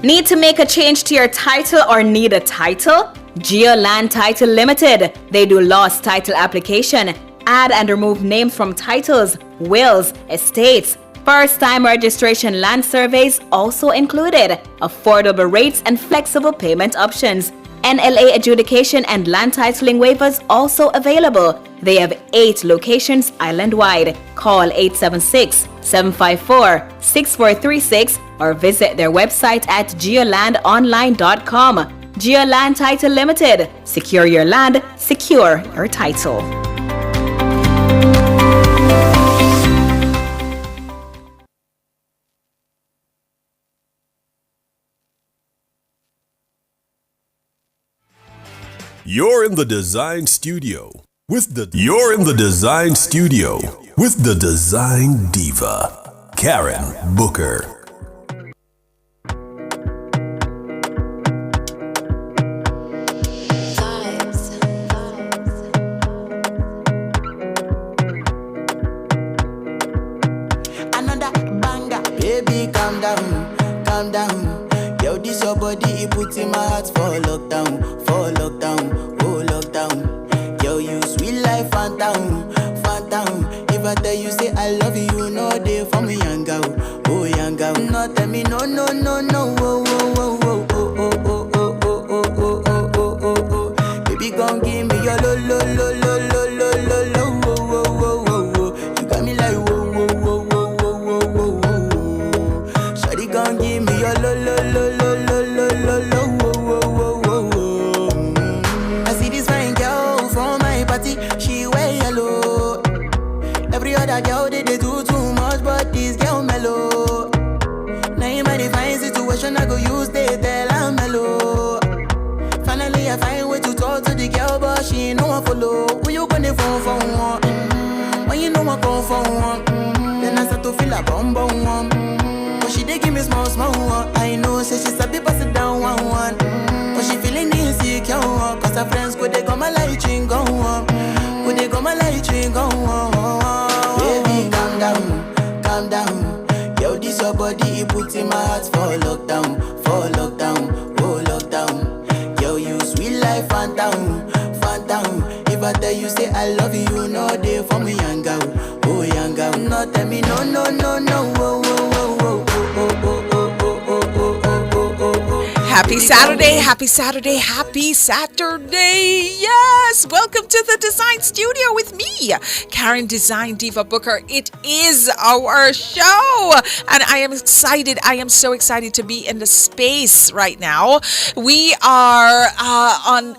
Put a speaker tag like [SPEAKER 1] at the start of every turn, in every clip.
[SPEAKER 1] Need to make a change to your title or need a title? Geoland Title Limited. They do lost title application, add and remove names from titles, wills, estates. First-time registration land surveys also included. Affordable rates and flexible payment options. NLA adjudication and land titling waivers also available. They have 8 locations island-wide. Call 876-754-6436 or visit their website at geolandonline.com. Geoland Title Limited. Secure your land, secure your title.
[SPEAKER 2] You're in the Dezign studio with the Dezign Diva, Karen Booker.
[SPEAKER 3] Another banger, baby, calm down, calm down. Yo, this your body, it puts in my heart for lockdown, oh lockdown. Yo, you sweet life, phantom, phantom. If I tell you say I love you, no day for me, young girl, oh young girl. No tell me no, no, no, no, oh, oh, oh, oh, oh, oh, oh, oh, oh, oh, oh, oh, oh, oh. Baby, gon' give me your lo, lo, lo, lo, lo, lo, lo, lo, oh, oh, oh, oh, oh. You got me like whoa, whoa, whoa, whoa, whoa, whoa, whoa, whoa. Shawty gon' give me your lo, lo, lo, lo. She wear yellow. Every other girl they do too much, but this girl mellow. Now in my divine situation, I go use they tell I'm mellow. Finally I find way to talk to the girl, but she ain't no one follow. Who you gonna phone for one? When you know I come for one, then I start to feel a bum bum one. But she dey give me small small one. I know say she sabi pass it down one one. But she feeling insecure, cause her friends go they come my light ring go on. Go they come my light ring go on. Baby, calm down, calm down. Yo, this your body, it puts in my heart for lockdown, oh lockdown. Yo, you sweet life, phantom, phantom. If I tell you say I love you, no day for me, young girl, oh young girl. No tell me no, no, no, no, oh, oh, oh, oh, oh, oh, oh.
[SPEAKER 4] Happy Saturday, happy Saturday, happy Saturday. Yes, welcome to the Dezign studio with me, Karen Dezign Diva Booker. It is our show and I am excited. I am so excited to be in the space right now. We are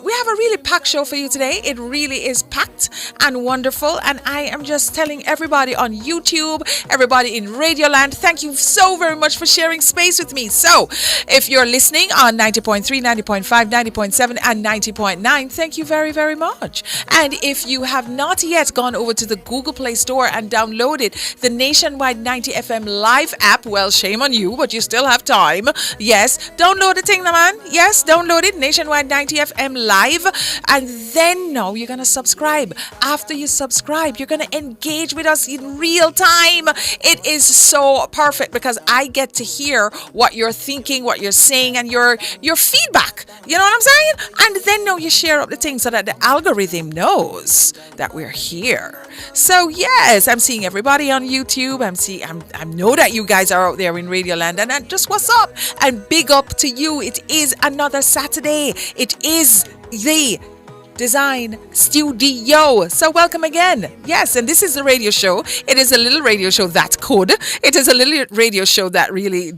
[SPEAKER 4] we have a really packed show for you today. It really is packed and wonderful. And I am just telling everybody on YouTube, everybody in Radioland, thank you so very much for sharing space with me. So if you're listening on 90.3, 90.5, 90.7 and 90.9, thank you very, very much. And if you have not yet gone over to the Google Play Store and downloaded the Nationwide 90 FM live app, well, shame on you, but you still have time. Yes, download the thing, man. Yes, download it, Nationwide 90 FM live. And then now you're going to subscribe. After you subscribe, you're going to engage with us in real time. It is so perfect because I get to hear what you're thinking, what you're saying, and your feedback. You know what I'm saying? And then now you share up the things so that the algorithm knows that we're here. So yes, I'm seeing everybody on YouTube. I know that you guys are out there in Radioland, and just what's up? And big up to you. It is another Saturday. It is the Dezign studio. So welcome again. Yes, and this is a radio show. It is a little radio show that could. It is a little radio show that really,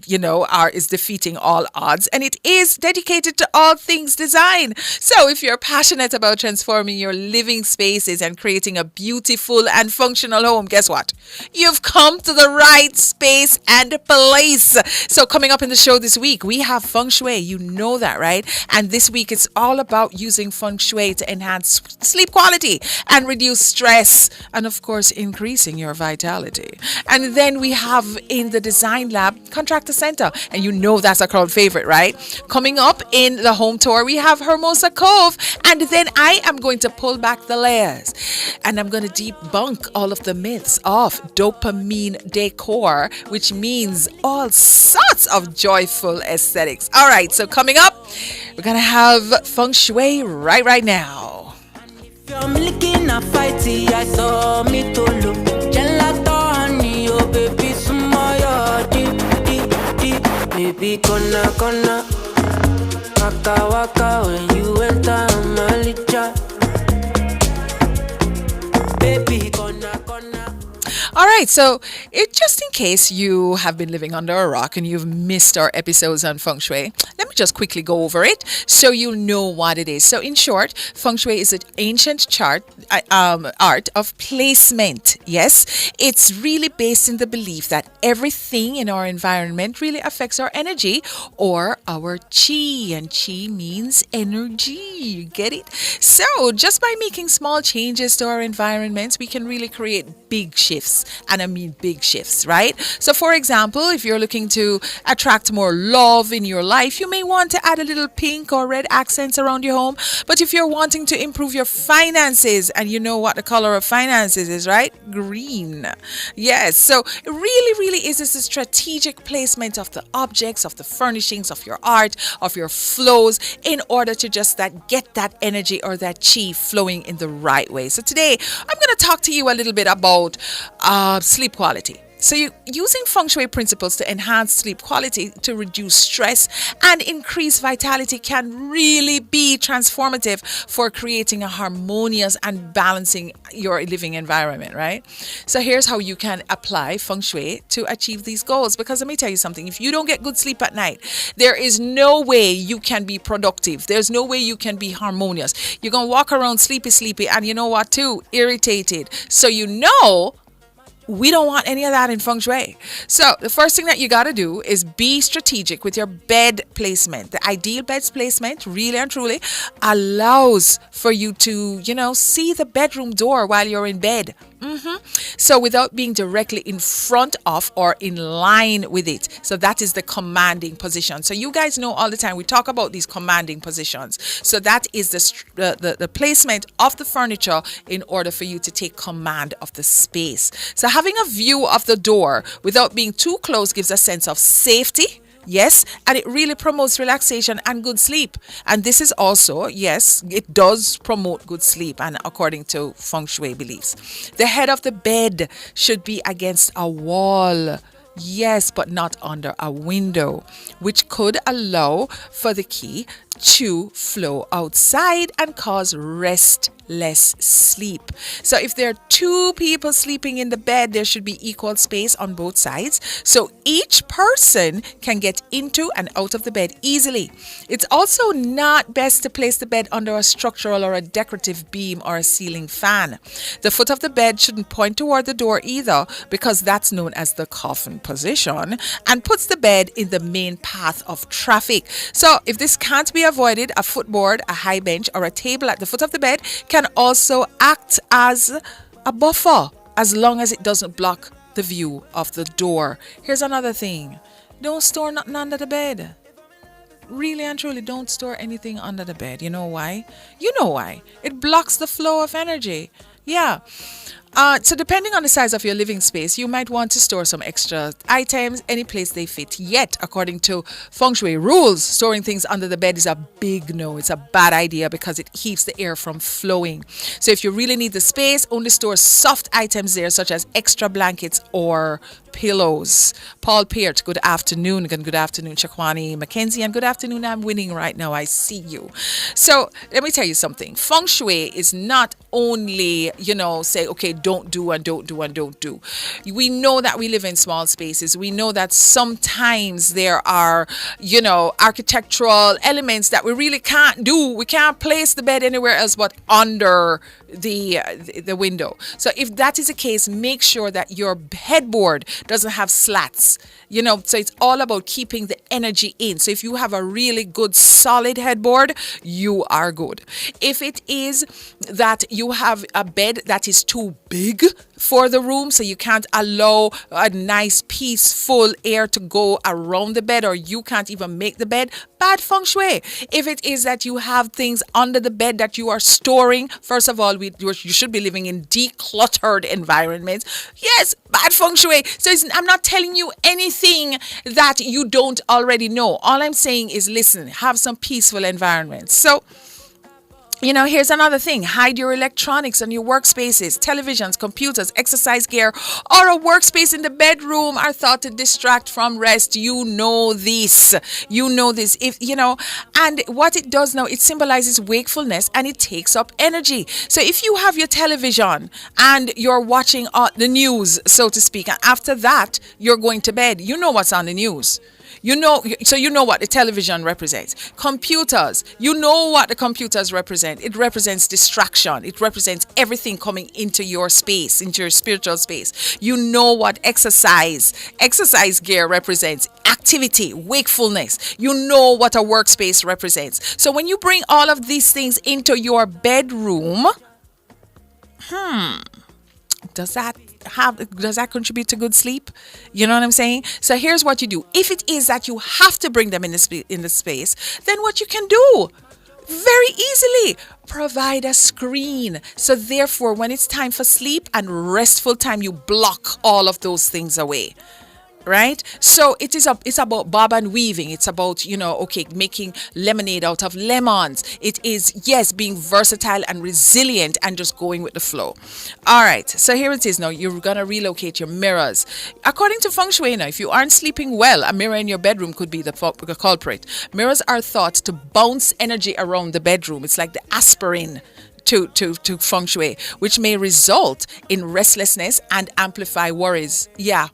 [SPEAKER 4] is defeating all odds. And it is dedicated to all things design. So if you're passionate about transforming your living spaces and creating a beautiful and functional home, guess what? You've come to the right space and place. So coming up in the show this week, we have Feng Shui. You know that, right? And this week it's all about using Feng Shui to enhance sleep quality and reduce stress, and of course, increasing your vitality. And then we have in the Design Lab, Contractor Center. And you know that's a crowd favorite, right? Coming up in the home tour, we have Hermosa Cove. And then I am going to pull back the layers and I'm going to debunk all of the myths of dopamine decor, which means all sorts of joyful aesthetics. All right, so coming up, we're going to have Feng Shui right now.
[SPEAKER 3] I'm licking a fighty, I saw me to look. Gelato honey, oh baby, smile, deep. Baby, gonna, waka, when you enter my licha. Baby, gonna.
[SPEAKER 4] All right, so just in case you have been living under a rock and you've missed our episodes on Feng Shui, let me just quickly go over it so you know what it is. So in short, Feng Shui is an ancient art of placement. Yes, it's really based in the belief that everything in our environment really affects our energy or our chi, and chi means energy. You get it? So just by making small changes to our environments, we can really create big shifts. And I mean big shifts, right? So for example, if you're looking to attract more love in your life, you may want to add a little pink or red accents around your home. But if you're wanting to improve your finances, and you know what the color of finances is, right? Green. Yes. So it really is this strategic placement of the objects, of the furnishings, of your art, of your flows, in order to just get that energy or that chi flowing in the right way. So today, I'm going to talk to you a little bit about sleep quality. So using Feng Shui principles to enhance sleep quality, to reduce stress and increase vitality can really be transformative for creating a harmonious and balancing your living environment, right? So here's how you can apply Feng Shui to achieve these goals. Because let me tell you something, if you don't get good sleep at night, there is no way you can be productive. There's no way you can be harmonious. You're going to walk around sleepy, and you know what too? Irritated. So you know, we don't want any of that in Feng Shui. So the first thing that you got to do is be strategic with your bed placement. The ideal bed placement really and truly allows for you to, see the bedroom door while you're in bed. So without being directly in front of or in line with it. So that is the commanding position. So you guys know all the time we talk about these commanding positions. So that is the placement of the furniture in order for you to take command of the space. So having a view of the door without being too close gives a sense of safety. Yes, and it really promotes relaxation and good sleep. And this is also, yes, it does promote good sleep, and according to Feng Shui beliefs. The head of the bed should be against a wall. Yes, but not under a window, which could allow for the qi to flow outside and cause restless sleep. So if there are two people sleeping in the bed, there should be equal space on both sides, so each person can get into and out of the bed easily. It's also not best to place the bed under a structural or a decorative beam or a ceiling fan. The foot of the bed shouldn't point toward the door either, because that's known as the coffin position and puts the bed in the main path of traffic. So if this can't be avoided, a footboard, a high bench, or a table at the foot of the bed can also act as a buffer, as long as it doesn't block the view of the door. Here's another thing. Don't store nothing under the bed. Really and truly, don't store anything under the bed. You know why? You know why. It blocks the flow of energy. Yeah. So depending on the size of your living space, you might want to store some extra items any place they fit. Yet, according to Feng Shui rules, storing things under the bed is a big no. It's a bad idea because it keeps the air from flowing. So if you really need the space, only store soft items there, such as extra blankets or pillows. Paul Peart, good afternoon. And good afternoon, Shakwani Mackenzie. And good afternoon, I'm winning right now. I see you. So let me tell you something. Feng Shui is not only, say, okay, don't do and don't do and don't do. We know that we live in small spaces. We know that sometimes there are, architectural elements that we really can't do. We can't place the bed anywhere else but under the window. So if that is the case, make sure that your headboard doesn't have slats. So it's all about keeping the energy in. So if you have a really good solid headboard, you are good. If it is that you have a bed that is too big for the room, so you can't allow a nice peaceful air to go around the bed, or you can't even make the bed, bad feng shui. If it is that you have things under the bed that you are storing, first of all, you should be living in decluttered environments. Yes, bad feng shui. So I'm not telling you anything that you don't already know. All I'm saying is, listen, have some peaceful environments. So, here's another thing. Hide your electronics and your workspaces. Televisions, computers, exercise gear, or a workspace in the bedroom are thought to distract from rest. You know this. And what it does now, it symbolizes wakefulness and it takes up energy. So if you have your television and you're watching the news, so to speak, and after that, you're going to bed, you know what's on the news. So you know what the television represents. Computers, you know what the computers represent. It represents distraction. It represents everything coming into your space, into your spiritual space. You know what exercise gear represents. Activity, wakefulness. You know what a workspace represents. So when you bring all of these things into your bedroom, does that contribute to good sleep? You know what I'm saying? So here's what you do. If it is that you have to bring them in the space, then what you can do, very easily, provide a screen. So therefore, when it's time for sleep and restful time, you block all of those things away. Right? So it's about bob and weaving. It's about, making lemonade out of lemons. It is, yes, being versatile and resilient and just going with the flow. All right. So here it is now. You're going to relocate your mirrors. According to Feng Shui now, if you aren't sleeping well, a mirror in your bedroom could be the culprit. Mirrors are thought to bounce energy around the bedroom. It's like the aspirin to Feng Shui, which may result in restlessness and amplify worries. Yeah.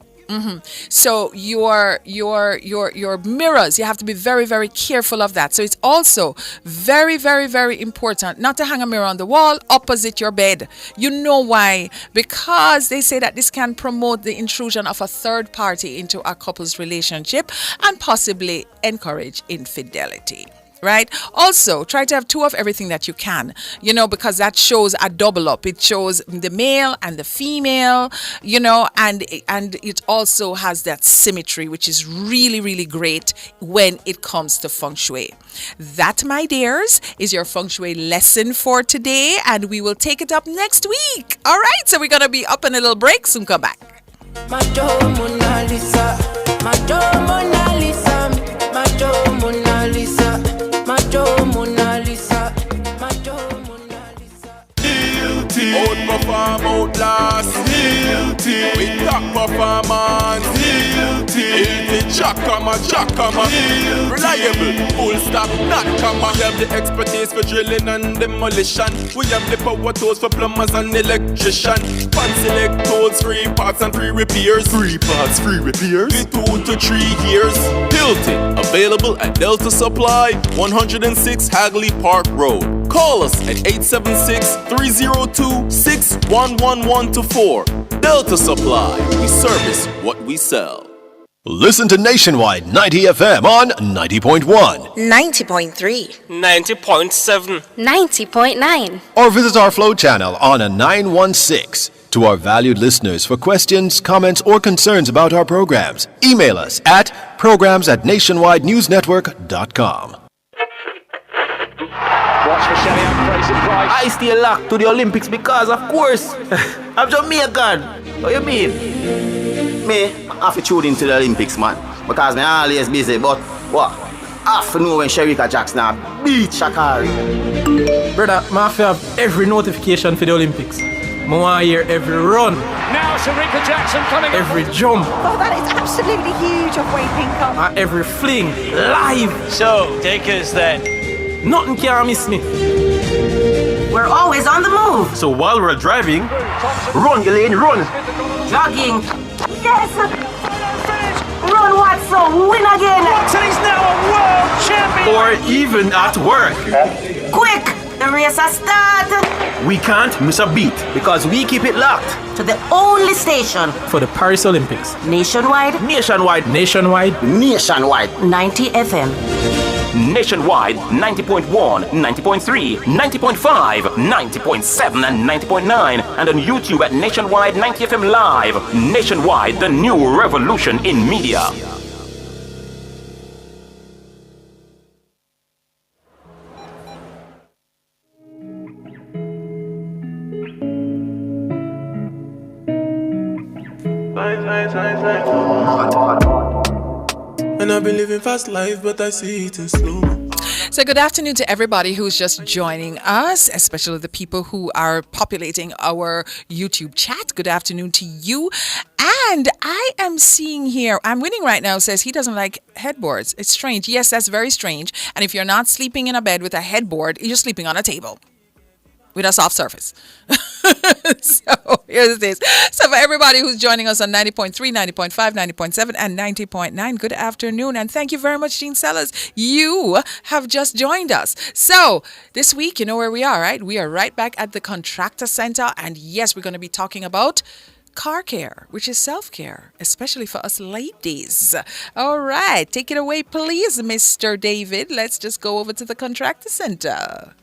[SPEAKER 4] So your mirrors, you have to be very, very careful of that. So it's also very, very, very important not to hang a mirror on the wall opposite your bed. You know why? Because they say that this can promote the intrusion of a third party into a couple's relationship and possibly encourage infidelity. Right? Also, try to have two of everything that you can, because that shows a double up. It shows the male and the female, and it also has that symmetry, which is really, really great when it comes to Feng Shui. That, my dears, is your Feng Shui lesson for today, and we will take it up next week. All right, so we're going to be up in a little break, soon come back.
[SPEAKER 3] Mona Lisa, Mona Lisa, Mona Lisa. Mona Lisa, Mona Lisa.
[SPEAKER 5] Guilty. Outperform, outlast. Guilty. With top performance. Guilty. Jackama. Reliable. Full stop, not comma. We have the expertise for drilling and demolition. We have the power tools for plumbers and electricians. Fancy select tools, free parts and free repairs. Free parts, free repairs. 2 to 3 years. Hilton. Available at Delta Supply, 106 Hagley Park Road. Call us at 876-302-61124. Delta Supply. We service what we sell.
[SPEAKER 2] Listen to Nationwide 90 FM on 90.1,
[SPEAKER 6] 90.3,
[SPEAKER 7] 90.7,
[SPEAKER 6] 90.9.
[SPEAKER 2] or visit our Flow channel on a 916. To our valued listeners, for questions, comments, or concerns about our programs, email us at programs@nationwidenewsnetwork.com.
[SPEAKER 8] I stay locked to the Olympics because, of course, I'm Jamaican. What you mean? Me, I have to tune into the Olympics, man. Because I'm always busy, but what? I have to know when Sherika Jackson beat Shakari.
[SPEAKER 9] Brother, I have to have every notification for the Olympics. I want to hear every run.
[SPEAKER 10] Now Sherika Jackson coming
[SPEAKER 9] every jump.
[SPEAKER 11] Oh, that is absolutely huge of Wade Pinkham.
[SPEAKER 9] And every fling, live.
[SPEAKER 10] So, take us then.
[SPEAKER 9] Nothing can miss me.
[SPEAKER 7] We're always on the move.
[SPEAKER 8] So while we're driving, run, Elaine, run.
[SPEAKER 7] Jogging. Yes. Run, Watson. Win again.
[SPEAKER 10] Watson is now a world champion.
[SPEAKER 8] Or even at work.
[SPEAKER 7] Quick. The race has started.
[SPEAKER 8] We can't miss a beat because we keep it locked.
[SPEAKER 7] To the only station.
[SPEAKER 9] For the Paris Olympics.
[SPEAKER 7] Nationwide.
[SPEAKER 8] Nationwide.
[SPEAKER 9] Nationwide.
[SPEAKER 8] Nationwide.
[SPEAKER 7] 90 FM.
[SPEAKER 12] Nationwide 90.1, 90.3, 90.5, 90.7 and 90.9, and on YouTube at Nationwide 90 FM Live. Nationwide, the new revolution in media.
[SPEAKER 5] And I've been living fast life, but I see it in slow.
[SPEAKER 4] So good afternoon to everybody who's just joining us, especially the people who are populating our YouTube chat. Good afternoon to you. And I am seeing here, I'm winning right now, says he doesn't like headboards. It's strange. Yes, that's very strange. And if you're not sleeping in a bed with a headboard, you're sleeping on a table with a soft surface. So here it is. So for everybody who's joining us on 90.3, 90.5, 90.7, and 90.9, good afternoon. And thank you very much, Jean Sellers. You have just joined us. So this week, you know where we are, right? We are right back at the Contractor Center. And yes, we're going to be talking about car care, which is self-care, especially for us ladies. All right. Take it away, please, Mr. David. Let's just go over to the Contractor Center.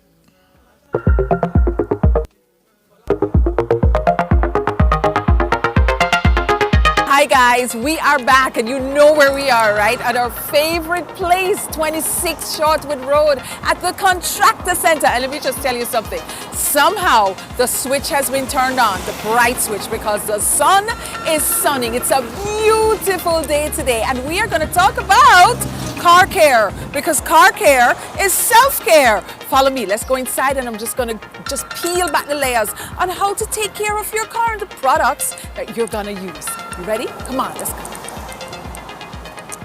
[SPEAKER 4] Hi guys, we are back and you know where we are, right? At our favorite place, 26 Shortwood Road at the Contractor Center. And let me just tell you something. Somehow the switch has been turned on, the bright switch, because the sun is sunning. It's a beautiful day today and we are going to talk about car care, because car care is self-care. Follow me, let's go inside and I'm just going to peel back the layers on how to take care of your car and the products that you're going to use. You ready? Come on, let's go.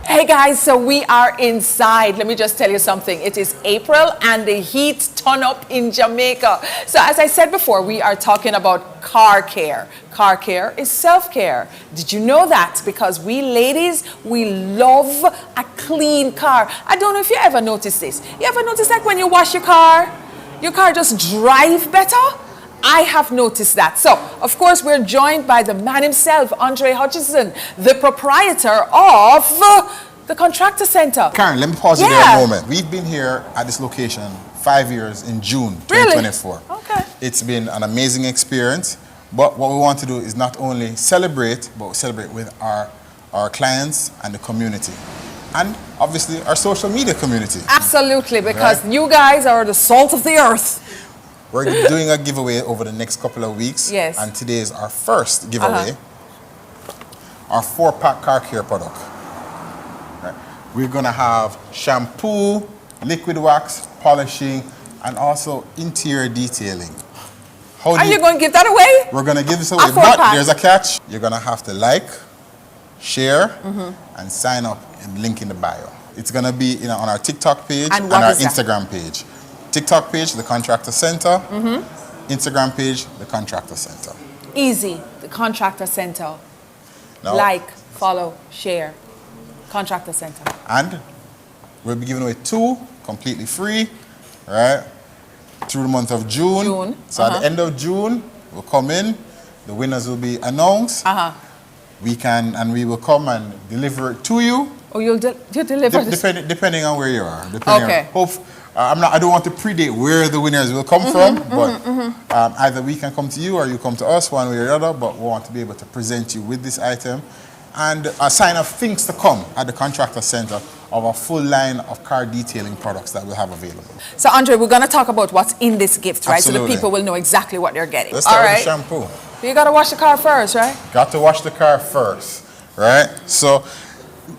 [SPEAKER 4] Hey guys, so we are inside. Let me just tell you something. It is April and the heat turn up in Jamaica. So as I said before, we are talking about car care. Car care is self-care. Did you know that? Because we ladies, we love a clean car. I don't know if you ever noticed this. You ever noticed like when you wash your car just drive better? I have noticed that. So, of course, we're joined by the man himself, Andre Hutchinson, the proprietor of the Contractor Center.
[SPEAKER 13] Karen, let me pause you there a moment. We've been here at this location 5 years in June 2024.
[SPEAKER 4] Really? Okay.
[SPEAKER 13] It's been an amazing experience, but what we want to do is not only celebrate, but celebrate with our clients and the community. And obviously our social media community.
[SPEAKER 4] Absolutely, because you guys are the salt of the earth.
[SPEAKER 13] We're doing a giveaway over the next couple of weeks.
[SPEAKER 4] Yes.
[SPEAKER 13] And today is our first giveaway. Our 4-pack car care product. Right. We're going to have shampoo, liquid wax, polishing, and also interior detailing. Are you going to give that away? We're going to give this away. But there's a catch. You're going to have to like, share, and sign up and link in the bio. It's going to be on our TikTok page and our Instagram page. TikTok page, The Contractor Center. Instagram page, The Contractor Center.
[SPEAKER 4] Easy, The Contractor Center.
[SPEAKER 13] Now,
[SPEAKER 4] like, follow, share. Contractor Center.
[SPEAKER 13] And we'll be giving away 2 completely free, right? Through the month of June. So at the end of June, we'll come in. The winners will be announced. We will come and deliver it to you.
[SPEAKER 4] Oh, you deliver it?
[SPEAKER 13] Depending on where you are. I don't want to predate where the winners will come from, but either we can come to you or you come to us, one way or the other, but we want to be able to present you with this item and a sign of things to come at the Contractor Center of a full line of car detailing products that we'll have available.
[SPEAKER 4] So Andre, we're going to talk about what's in this gift, right?
[SPEAKER 13] Absolutely.
[SPEAKER 4] So the people will know exactly what they're getting.
[SPEAKER 13] Let's start with the shampoo.
[SPEAKER 4] You got to wash the car first, right?
[SPEAKER 13] Got to wash the car first, right? So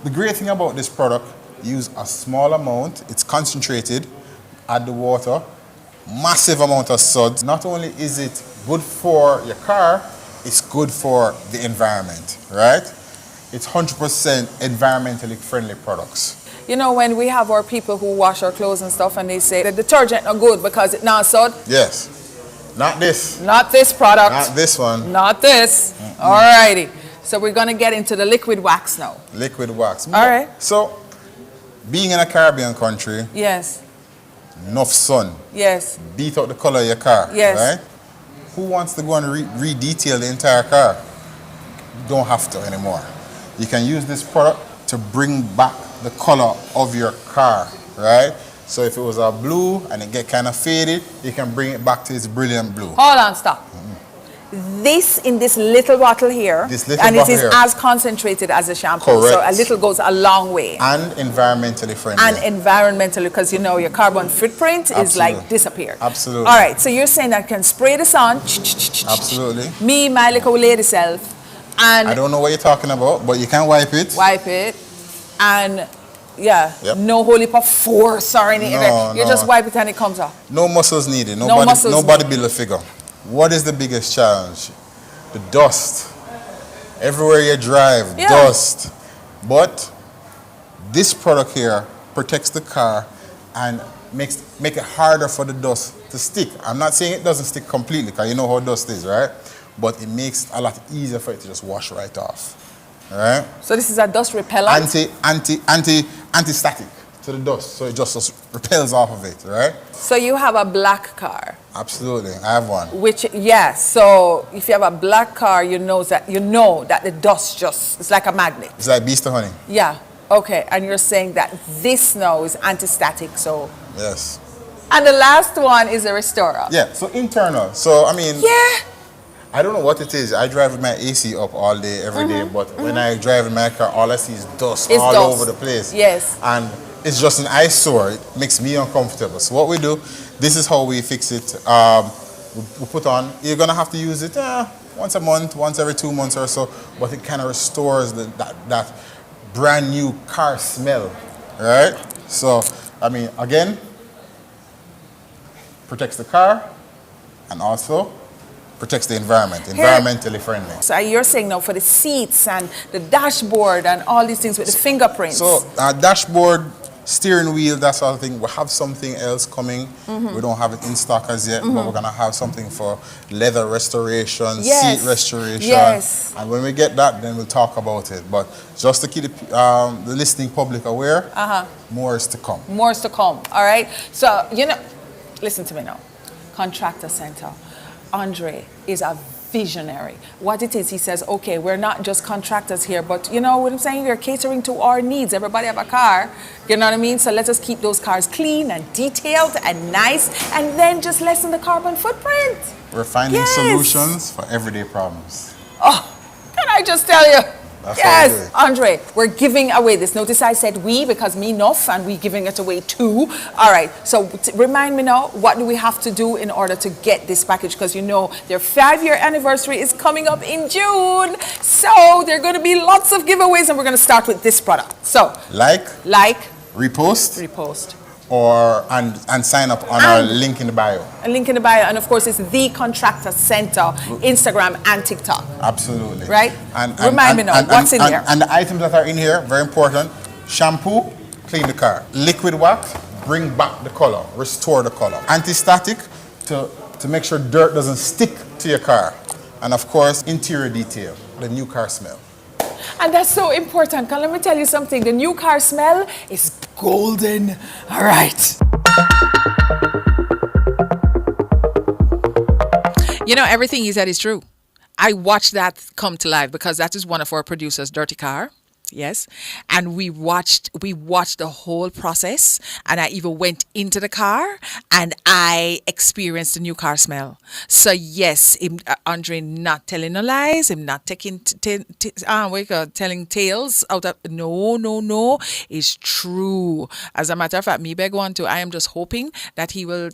[SPEAKER 13] the great thing about this product, use a small amount, it's concentrated, add the water, massive amount of suds. Not only is it good for your car, it's good for the environment, right? It's 100% environmentally friendly products.
[SPEAKER 4] You know, when we have our people who wash our clothes and stuff and they say the detergent not good because it's not sod.
[SPEAKER 13] Yes. Not this.
[SPEAKER 4] Not this product.
[SPEAKER 13] Not this one.
[SPEAKER 4] Not this. Alrighty. So we're gonna get into the liquid wax now.
[SPEAKER 13] Liquid wax.
[SPEAKER 4] All right.
[SPEAKER 13] So, being in a Caribbean country,
[SPEAKER 4] yes,
[SPEAKER 13] enough sun.
[SPEAKER 4] Yes.
[SPEAKER 13] Beat out the color of your car.
[SPEAKER 4] Yes.
[SPEAKER 13] Right? Who wants to go and re-detail the entire car? You don't have to anymore. You can use this product to bring back the color of your car, right? So if it was a blue and it get kind of faded, you can bring it back to its brilliant blue.
[SPEAKER 4] Hold on, stop. This in this little bottle here, and it is as concentrated as a shampoo.
[SPEAKER 13] Correct.
[SPEAKER 4] So a little goes a long way.
[SPEAKER 13] And environmentally friendly.
[SPEAKER 4] And environmentally, because you know your carbon footprint is like disappeared.
[SPEAKER 13] Absolutely.
[SPEAKER 4] All right, so you're saying that I can spray this on.
[SPEAKER 13] Absolutely.
[SPEAKER 4] Me, my little lady self, and
[SPEAKER 13] I don't know what you're talking about, but you can wipe it.
[SPEAKER 4] Wipe it, and yeah, no holy for force or anything. You just wipe it and it comes off.
[SPEAKER 13] No muscles needed.
[SPEAKER 4] muscles
[SPEAKER 13] Nobody build a figure. What is the biggest challenge? The dust. Everywhere you drive, dust. But this product here protects the car and make it harder for the dust to stick. I'm not saying it doesn't stick completely, because you know how dust is, right? But it makes it a lot easier for it to just wash right off. All right?
[SPEAKER 4] So this is a dust repellent?
[SPEAKER 13] Anti-static to the dust. So it just repels off of it, right?
[SPEAKER 4] So you have a black car.
[SPEAKER 13] Absolutely, I have one.
[SPEAKER 4] Which, so if you have a black car, you know that the dust it's like a magnet.
[SPEAKER 13] It's like bees to honey.
[SPEAKER 4] Yeah, okay, and you're saying that this now is anti-static, so.
[SPEAKER 13] Yes.
[SPEAKER 4] And the last one is a restorer.
[SPEAKER 13] Yeah, so internal. So, I mean.
[SPEAKER 4] Yeah.
[SPEAKER 13] I don't know what it is. I drive with my AC up all day, every day, but when I drive in my car, all I see is dust over the place.
[SPEAKER 4] Yes.
[SPEAKER 13] And it's just an eyesore. It makes me uncomfortable. So what we do, this is how we fix it. We put on, you're going to have to use it once a month, once every 2 months or so, but it kind of restores that brand new car smell, right? So, I mean, again, protects the car and also protects the environment, environmentally friendly.
[SPEAKER 4] So you're saying now for the seats and the dashboard and all these things with the fingerprints.
[SPEAKER 13] So dashboard, steering wheel, that sort of thing. We have something else coming. We don't have it in stock as yet, but we're gonna have something for leather restoration, seat restoration.
[SPEAKER 4] Yes.
[SPEAKER 13] And when we get that, then we'll talk about it. But just to keep the listening public aware, more is to come.
[SPEAKER 4] More is to come, all right? So, listen to me now. Contractor Center. Andre is a visionary. What it is, he says, okay, we're not just contractors here, but you know what I'm saying? We're catering to our needs. Everybody have a car, you know what I mean? So let us keep those cars clean and detailed and nice, and then just lessen the carbon footprint.
[SPEAKER 13] We're finding solutions for everyday problems.
[SPEAKER 4] Oh, can I just tell you?
[SPEAKER 13] That's
[SPEAKER 4] yes, Andre, we're giving away this. Notice I said we because me enough, and we giving it away too. All right, so remind me now, what do we have to do in order to get this package? Because you know their 5-year anniversary is coming up in June. So there are going to be lots of giveaways, and we're going to start with this product. So
[SPEAKER 13] like,
[SPEAKER 4] repost,
[SPEAKER 13] and sign up on our link in the bio.
[SPEAKER 4] A link in the bio, and of course it's the Contractor Center, Instagram and TikTok.
[SPEAKER 13] Absolutely.
[SPEAKER 4] Right? And remind me now, what's in here?
[SPEAKER 13] And the items that are in here, very important. Shampoo, clean the car. Liquid wax, bring back the color, restore the color. Anti-static, to make sure dirt doesn't stick to your car. And of course, interior detail, the new car smell.
[SPEAKER 4] And that's so important, because let me tell you something, the new car smell is golden. All right. You know, everything he said is true. I watched that come to life because that is one of our producers, Dirty Car. Yes. And we watched the whole process, and I even went into the car and I experienced the new car smell. So yes, Andre not telling no lies, him not taking telling tales out of no, it's true. As a matter of fact, me beg one too. I am just hoping that he will,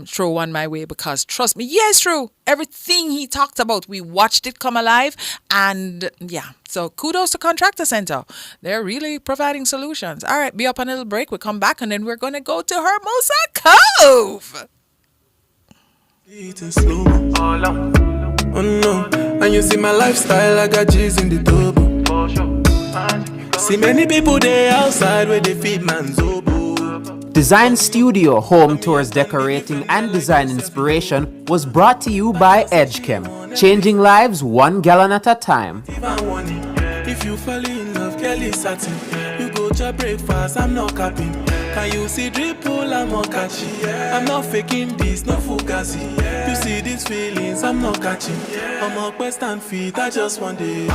[SPEAKER 4] throw one my way, because trust me, yes, true. Everything he talked about, we watched it come alive, and yeah. So kudos to Contractor Center. They're really providing solutions. All right, be up on a little break. We'll come back, and then we're going to go to Hermosa Cove.
[SPEAKER 14] Eating slow. Oh no. And you see my lifestyle, I got G's in the double. See many people there outside where they feed man's oboe.
[SPEAKER 15] Design Studio Home Tours Decorating and Design Inspiration was brought to you by EdgeChem, changing lives 1 gallon at a time.
[SPEAKER 14] If you fall in love, Kelly satin. You go to breakfast, I'm not capping. Can you see dripple, I'm not catching. I'm not faking this, no fugazi. You see these feelings, I'm not catching. I'm on quest and feet, I just want it.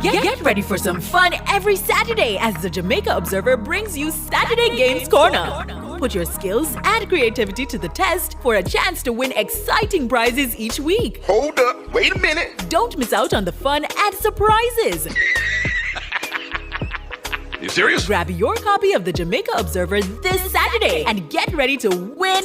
[SPEAKER 16] Get ready for some fun every Saturday as the Jamaica Observer brings you Saturday Games Corner. Put your skills and creativity to the test for a chance to win exciting prizes each week.
[SPEAKER 17] Hold up, wait a minute.
[SPEAKER 16] Don't miss out on the fun and surprises.
[SPEAKER 17] You serious?
[SPEAKER 16] Grab your copy of the Jamaica Observer this Saturday and get ready to win.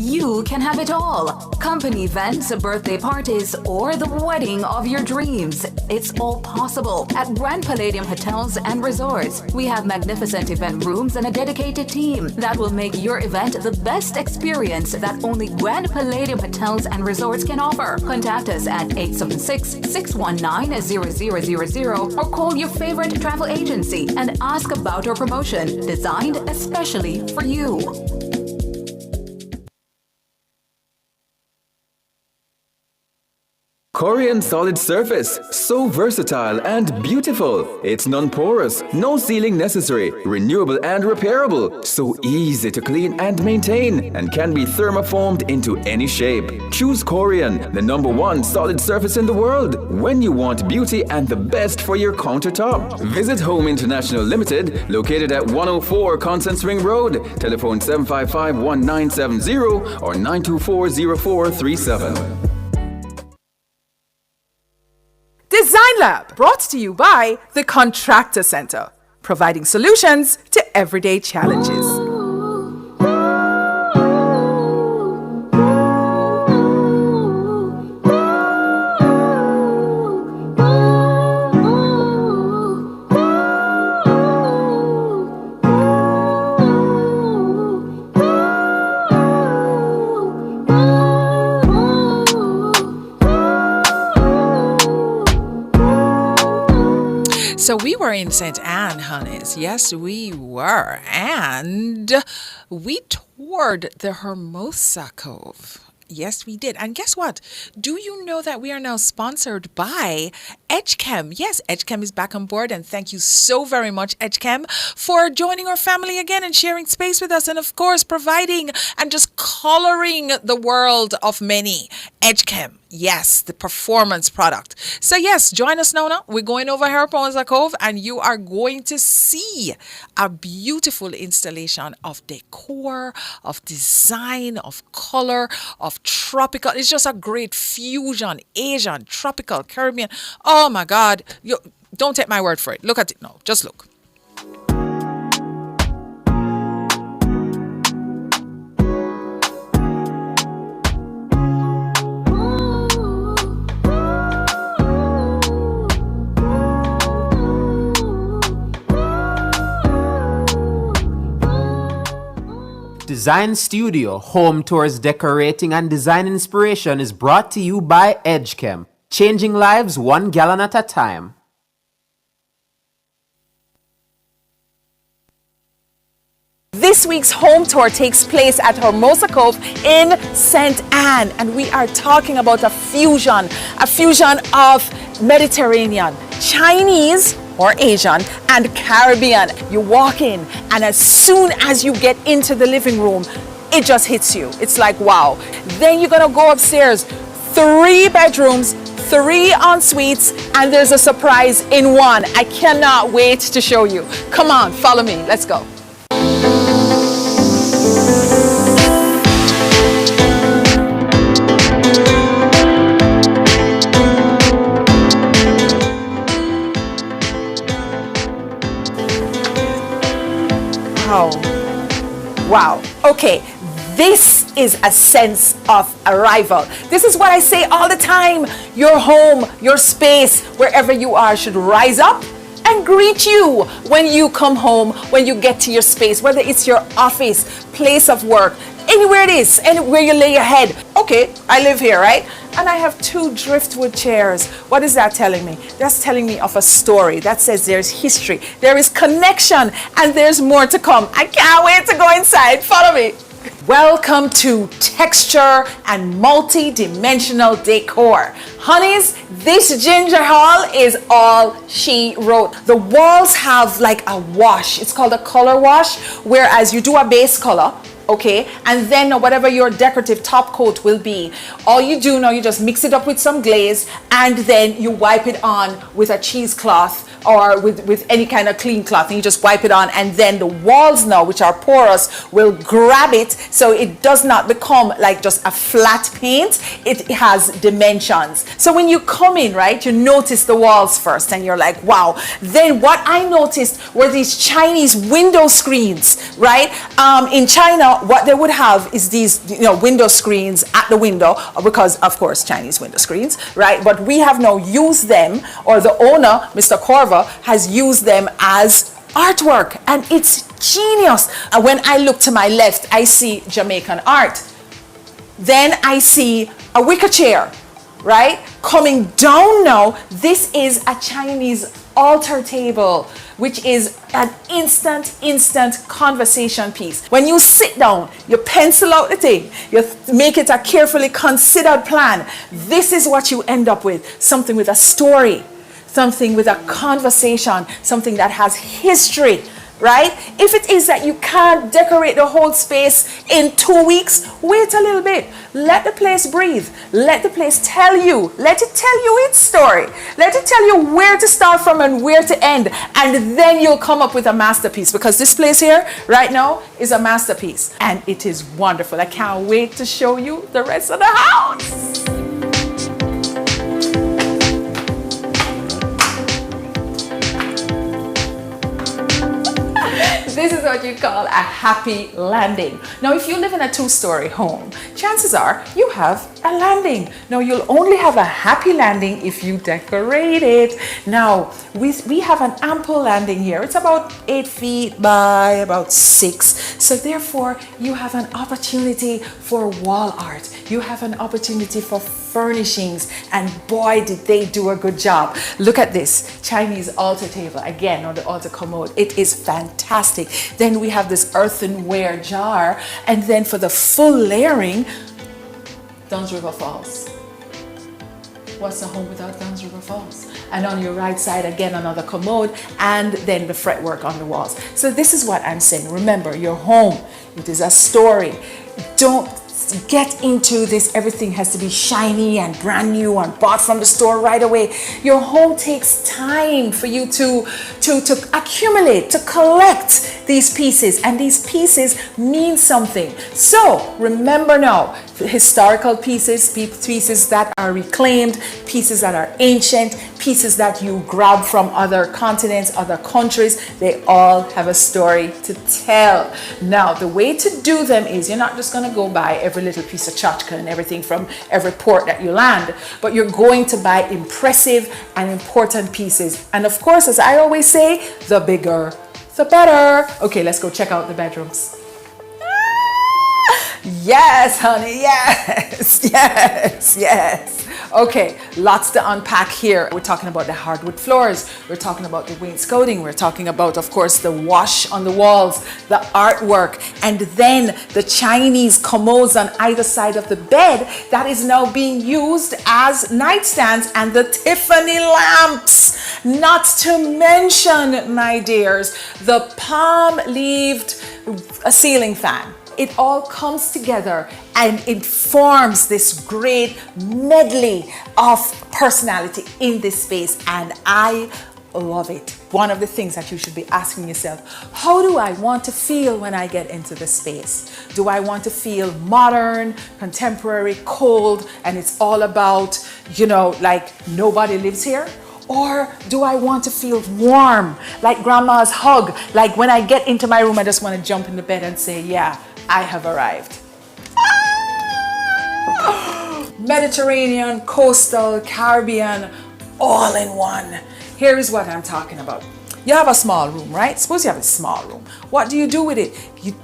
[SPEAKER 18] You can have it all. Company events, birthday parties, or the wedding of your dreams. It's all possible at Grand Palladium Hotels and Resorts. We have magnificent event rooms and a dedicated team that will make your event the best experience that only Grand Palladium Hotels and Resorts can offer. Contact us at 876-619-0000 or call your favorite travel agency and ask about our promotion designed especially for you.
[SPEAKER 19] Corian solid surface, so versatile and beautiful. It's non-porous, no sealing necessary, renewable and repairable, so easy to clean and maintain, and can be thermoformed into any shape. Choose Corian, the #1 solid surface in the world, when you want beauty and the best for your countertop. Visit Home International Limited, located at 104 Constant Spring Road. Telephone 755-1970 or 924-0437.
[SPEAKER 4] Design Lab, brought to you by the Contractor Center, providing solutions to everyday challenges. So we were in St. Anne, honeys. Yes, we were. And we toured the Hermosa Cove. Yes, we did. And guess what? Do you know that we are now sponsored by EdgeChem? Yes, EdgeChem is back on board. And thank you so very much, EdgeChem, for joining our family again and sharing space with us. And of course, providing and just coloring the world of many. EdgeChem. Yes, the performance product. So yes, join us now. We're going over Hermosa Cove and you are going to see a beautiful installation of decor, of design, of color, of tropical. It's just a great fusion, Asian, tropical, Caribbean. Oh my God. Don't take my word for it. Look at it now. Just look.
[SPEAKER 15] Design Studio Home Tours Decorating and Design Inspiration is brought to you by EdgeChem, changing lives 1 gallon at a time.
[SPEAKER 4] This week's home tour takes place at Hermosa Cove in St. Anne, and we are talking about a fusion of Mediterranean, Chinese or Asian, and Caribbean. You walk in, and as soon as you get into the living room, it just hits you. It's like, wow. Then you're gonna go upstairs, 3 bedrooms, 3 en-suites, and there's a surprise in one. I cannot wait to show you. Come on, follow me, let's go. Wow. Okay, this is a sense of arrival. This is what I say all the time. Your home, your space, wherever you are, should rise up and greet you when you come home, when you get to your space, whether it's your office, place of work, anywhere it is, anywhere you lay your head. Okay, I live here, right? And I have 2 driftwood chairs. What is that telling me? That's telling me of a story. That says there's history, there is connection, and there's more to come. I can't wait to go inside. Follow me. Welcome to texture and multi-dimensional decor. Honeys, this ginger hall is all she wrote. The walls have like a wash. It's called a color wash, whereas you do a base color, okay, and then whatever your decorative top coat will be, all you do now, you just mix it up with some glaze, and then you wipe it on with a cheesecloth or with any kind of clean cloth, and you just wipe it on, and then the walls now, which are porous, will grab it, so it does not become like just a flat paint. It has dimensions. So when you come in, right, you notice the walls first, and you're like, wow. Then what I noticed were these Chinese window screens, right? In China, what they would have is these, window screens at the window, because of course Chinese window screens, right? But we have now used them, or the owner, Mr. Corva, has used them as artwork, and it's genius. And when I look to my left, I see Jamaican art. Then I see a wicker chair, right? Coming down now, this is a Chinese altar table, which is an instant conversation piece. When you sit down, you pencil out the thing, you make it a carefully considered plan. This is what you end up with, something with a story, something with a conversation, something that has history, right? If it is that you can't decorate the whole space in 2 weeks, wait a little bit. Let the place breathe. Let the place tell you. Let it tell you its story. Let it tell you where to start from and where to end. And then you'll come up with a masterpiece, because this place here right now is a masterpiece. And it is wonderful. I can't wait to show you the rest of the house. This is what you call a happy landing. Now, if you live in a 2-story home, chances are you have a landing. Now, you'll only have a happy landing if you decorate it. Now, we have an ample landing here. It's about 8 feet by about 6. So therefore, you have an opportunity for wall art. You have an opportunity for furnishings, and boy, did they do a good job. Look at this Chinese altar table, again, on the altar commode. It is fantastic. Then we have this earthenware jar, and then for the full layering, Dunn's River Falls. What's a home without Dunn's River Falls? And on your right side, again, another commode, and then the fretwork on the walls. So this is what I'm saying. Remember, your home, it is a story. Don't get into this, everything has to be shiny and brand new and bought from the store right away. Your home takes time for you to accumulate, to collect these pieces, and these pieces mean something. So remember now, historical pieces, pieces that are reclaimed, pieces that are ancient, pieces that you grab from other continents, other countries, they all have a story to tell. Now, the way to do them is you're not just going to go buy every little piece of tchotchke and everything from every port that you land, but you're going to buy impressive and important pieces. And of course, as I always say, the bigger, the better. Okay, let's go check out the bedrooms. Yes, honey, yes. Okay, lots to unpack here. We're talking about the hardwood floors. We're talking about the wainscoting. We're talking about, of course, the wash on the walls, the artwork, and then the Chinese commodes on either side of the bed that is now being used as nightstands, and the Tiffany lamps. Not to mention, my dears, the palm-leaved ceiling fan. It all comes together and it forms this great medley of personality in this space, and I love it. One of the things that you should be asking yourself, how do I want to feel when I get into the space? Do I want to feel modern, contemporary, cold, and it's all about, like nobody lives here? Or do I want to feel warm, like grandma's hug? Like when I get into my room, I just want to jump in the bed and say, yeah, I have arrived. Mediterranean, coastal, Caribbean, all in one. Here is what I'm talking about. you have a small room, right? Suppose you have a small room. What do you do with it? You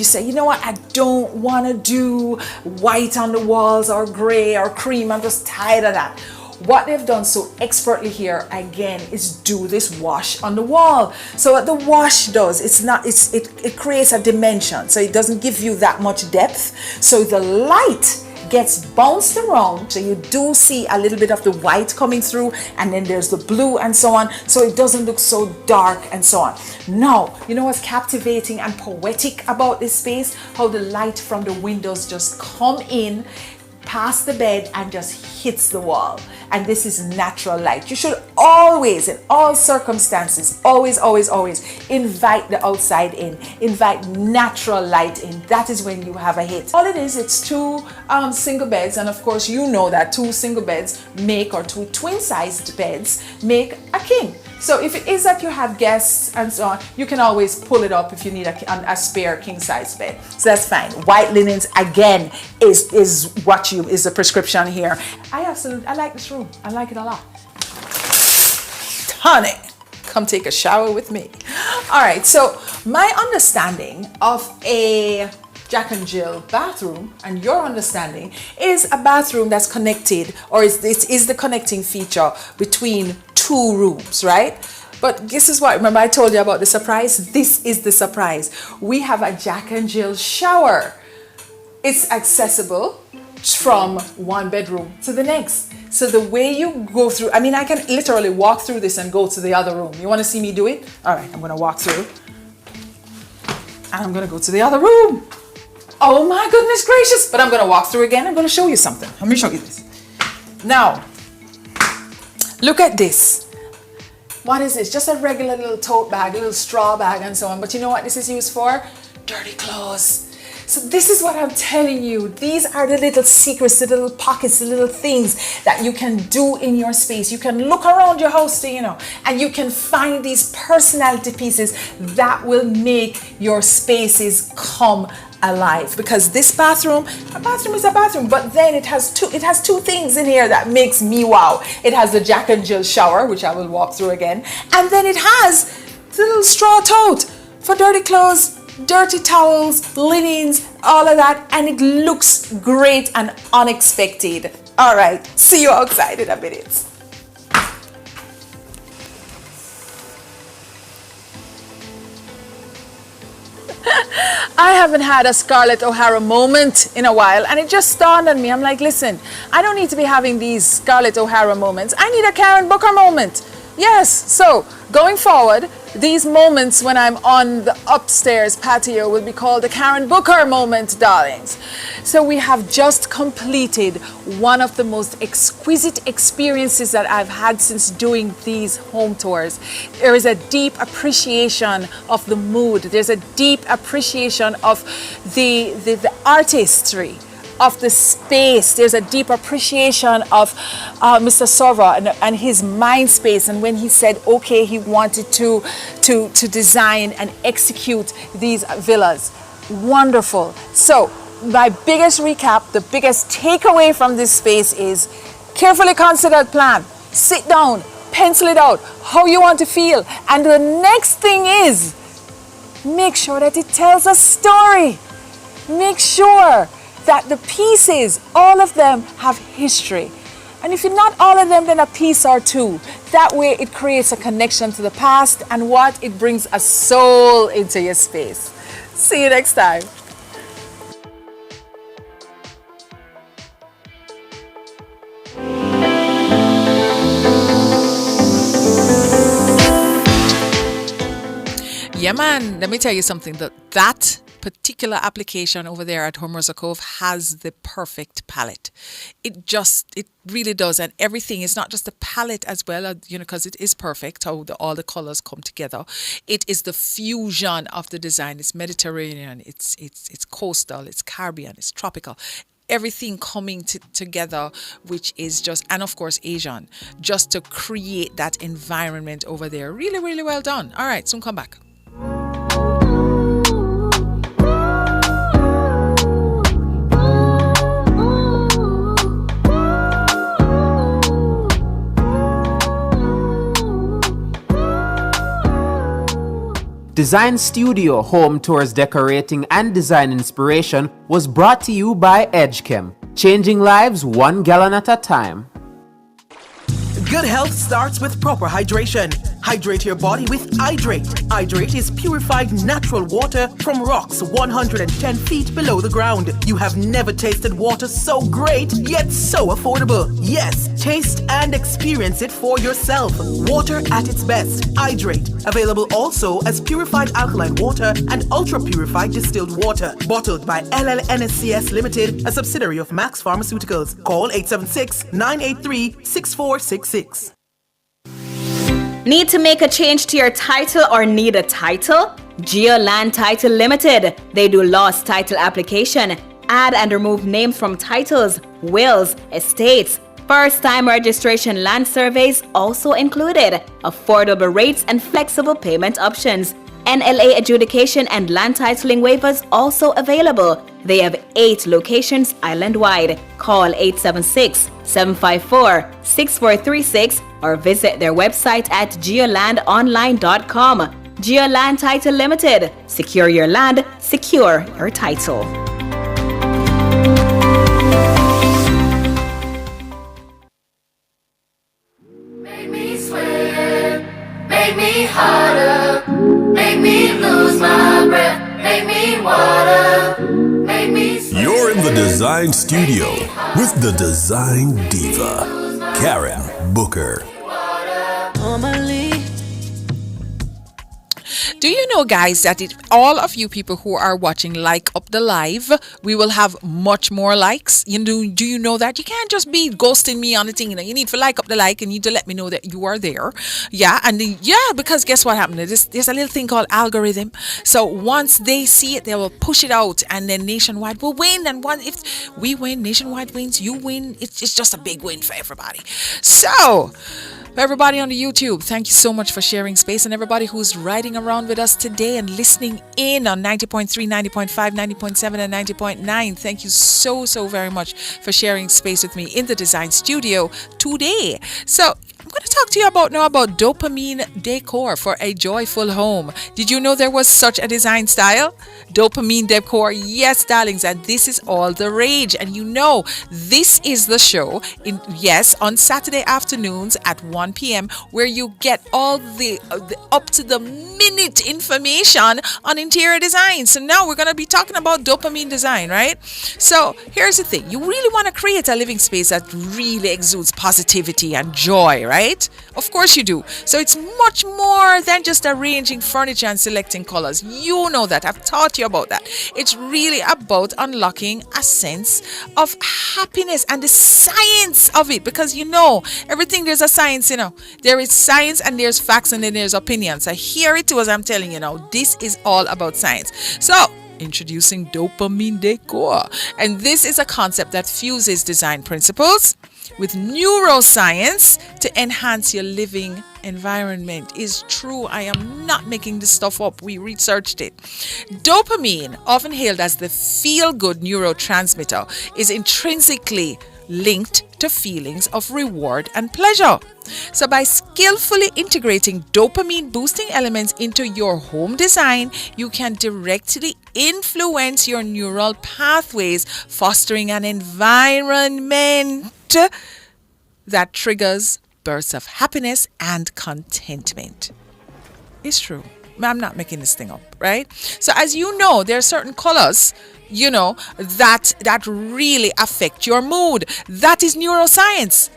[SPEAKER 4] say, you know what? I don't want to do white on the walls or gray or cream. I'm just tired of that. What they've done so expertly here again is do this wash on the wall. So what the wash does, it creates a dimension. So it doesn't give you that much depth. So the light gets bounced around, so you do see a little bit of the white coming through, and then there's the blue and so on, so it doesn't look so dark and so on. Now, you know what's captivating and poetic about this space? How the light from the windows just come in past the bed and just hits the wall. And this is natural light. You should always, in all circumstances, always invite the outside in. Invite natural light in. That is when you have a hit. All it is, it's two single beds, and of course you know that two single beds make, or two twin-sized beds make a king. So if it is that you have guests and so on, you can always pull it up if you need a spare king-size bed. So that's fine. White linens again is the prescription here. I like this room. I like it a lot. Honey, come take a shower with me. All right. So my understanding of a Jack and Jill bathroom and your understanding is a bathroom that's connected, or it is the connecting feature between two rooms, right? But this is what, remember I told you about the surprise? This is the surprise. We have a Jack and Jill shower. It's accessible from one bedroom to the next. So the way you go through, I mean, I can literally walk through this and go to the other room. You want to see me do it? All right, I'm going to walk through. And I'm going to go to the other room. Oh my goodness gracious. But I'm going to walk through again. I'm going to show you something. Let me show you this. Now, look at this. What is this? Just a regular little tote bag, a little straw bag and so on. But you know what this is used for? Dirty clothes. So this is what I'm telling you. These are the little secrets, the little pockets, the little things that you can do in your space. You can look around your house, and you can find these personality pieces that will make your spaces come alive. Because this bathroom, a bathroom is a bathroom, but then it has two things in here that makes me wow. It has the Jack and Jill shower, which I will walk through again, and then it has the little straw tote for dirty clothes, dirty towels, linens, all of that, and it looks great and unexpected. All right, see you outside in a minute. I haven't had a Scarlett O'Hara moment in a while, and it just dawned on me. I'm like, listen, I don't need to be having these Scarlett O'Hara moments. I need a Karen Booker moment. Yes, so going forward, these moments when I'm on the upstairs patio will be called the Karen Booker moment, darlings. So we have just completed one of the most exquisite experiences that I've had since doing these home tours. There is a deep appreciation of the mood. There's a deep appreciation of the artistry of the space. There's a deep appreciation of Mr. Sorva and his mind space, and when he said okay, he wanted to design and execute these villas. Wonderful. So my biggest recap, the biggest takeaway from this space is carefully considered plan. Sit down, pencil it out, how you want to feel, and the next thing is make sure that it tells a story. Make sure that the pieces, all of them, have history. And if not all of them, then a piece or two. That way it creates a connection to the past, and what? It brings a soul into your space. See you next time. Yeah, man, let me tell you something. That particular application over there at Hermosa Cove has the perfect palette. It really does. And everything is not just the palette as well, because it is perfect how all the colors come together. It is the fusion of the design. It's Mediterranean, it's coastal, it's Caribbean, it's tropical. Everything coming together, which is just, and of course Asian, just to create that environment over there. Really, really well done. All right, soon come back.
[SPEAKER 15] Design Studio Home Tours Decorating and Design Inspiration was brought to you by EdgeChem, changing lives 1 gallon at a time.
[SPEAKER 20] Good health starts with proper hydration. Hydrate your body with Hydrate. Hydrate is purified natural water from rocks 110 feet below the ground. You have never tasted water so great, yet so affordable. Yes, taste and experience it for yourself. Water at its best. Hydrate. Available also as purified alkaline water and ultra-purified distilled water. Bottled by LLNSCS Limited, a subsidiary of Max Pharmaceuticals. Call 876-983-6466.
[SPEAKER 1] Need to make a change to your title or need a title? Geoland Title Limited. They do lost title application. Add and remove names from titles, wills, estates. First-time registration land surveys also included. Affordable rates and flexible payment options. NLA adjudication and land titling waivers also available. They have 8 locations island-wide. Call 876-754-6436 or visit their website at geolandonline.com. Geoland Title Limited. Secure your land, secure your title.
[SPEAKER 21] Make me sweat, make me harder, make me lose my breath, make me water, make me sweat.
[SPEAKER 2] You're in the Design Studio with the Design Diva, Karen Booker.
[SPEAKER 4] Do you know, guys, that all of you people who are watching like up the live, we will have much more likes? Do you know that? You can't just be ghosting me on the thing. You need to like up the like and you need to let me know that you are there. Yeah, and because guess what happened? There's a little thing called algorithm. So once they see it, they will push it out, and then Nationwide will win. And if we win, Nationwide wins, you win. It's just a big win for everybody. So everybody on the YouTube, thank you so much for sharing space, and everybody who's riding around with us today and listening in on 90.3, 90.5, 90.7 and 90.9. Thank you so very much for sharing space with me in the Design Studio today. So I'm going to talk to you about Dopamine decor for a joyful home. Did you know there was such a design style? Dopamine decor, yes, darlings, and this is all the rage. And this is the show on Saturday afternoons at 1 p.m. where you get all the up to the minute information on interior design. So now we're going to be talking about dopamine design, right? So here's the thing. You really want to create a living space that really exudes positivity and joy, right? Of course you do. So it's much more than just arranging furniture and selecting colors. You know that. I've taught you about that. It's really about unlocking a sense of happiness and the science of it, because everything, there's a science. There is science and there's facts and then there's opinions. So here it is, I'm telling you now, this is all about science. So introducing dopamine decor, and this is a concept that fuses design principles with neuroscience to enhance your living environment. Is true. I am not making this stuff up. We researched it. Dopamine, often hailed as the feel-good neurotransmitter, is intrinsically linked to feelings of reward and pleasure. So by skillfully integrating dopamine boosting elements into your home design, you can directly influence your neural pathways, fostering an environment that triggers bursts of happiness and contentment. It's true. I'm not making this thing up, right? So as you know, there are certain colors that really affect your mood. That is neuroscience.